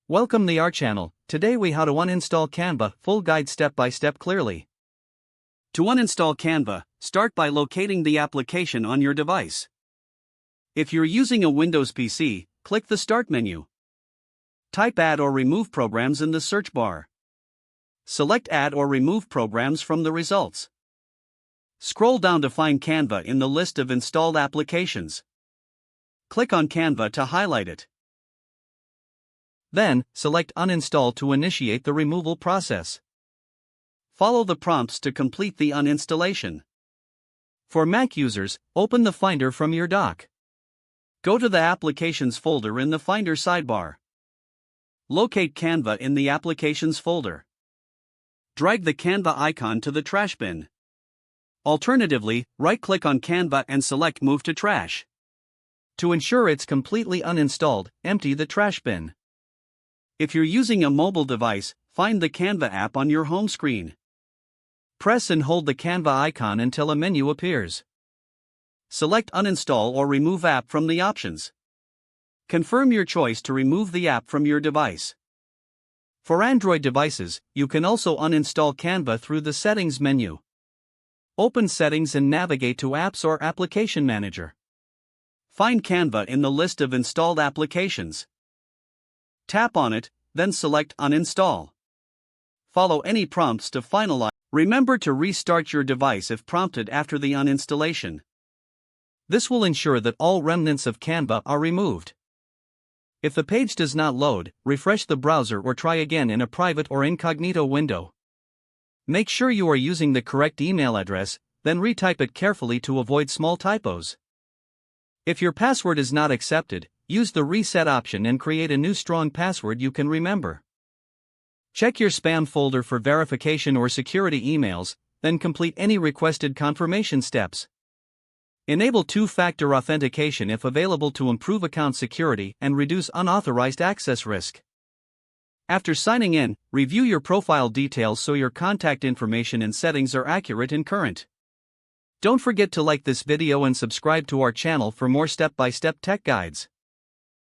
Welcome to our channel. Today we how to uninstall Canva, full guide step by step clearly. To uninstall Canva, start by locating the application on your device. If you're using a Windows PC, click the Start menu. Type Add or Remove Programs in the search bar. Select Add or Remove Programs from the results. Scroll down to find Canva in the list of installed applications. Click on Canva to highlight it. Then, select Uninstall to initiate the removal process. Follow the prompts to complete the uninstallation. For Mac users, open the Finder from your dock. Go to the Applications folder in the Finder sidebar. Locate Canva in the Applications folder. Drag the Canva icon to the trash bin. Alternatively, right-click on Canva and select Move to Trash. To ensure it's completely uninstalled, empty the trash bin. If you're using a mobile device, find the Canva app on your home screen. Press and hold the Canva icon until a menu appears. Select Uninstall or Remove App from the options. Confirm your choice to remove the app from your device. For Android devices, you can also uninstall Canva through the Settings menu. Open Settings and navigate to Apps or Application Manager. Find Canva in the list of installed applications. Tap on it, then select Uninstall. Follow any prompts to finalize. Remember to restart your device if prompted after the uninstallation. This will ensure that all remnants of Canva are removed. If the page does not load, refresh the browser or try again in a private or incognito window. Make sure you are using the correct email address, then retype it carefully to avoid small typos. If your password is not accepted, use the reset option and create a new strong password you can remember. Check your spam folder for verification or security emails, then complete any requested confirmation steps. Enable two-factor authentication if available to improve account security and reduce unauthorized access risk. After signing in, review your profile details so your contact information and settings are accurate and current. Don't forget to like this video and subscribe to our channel for more step-by-step tech guides.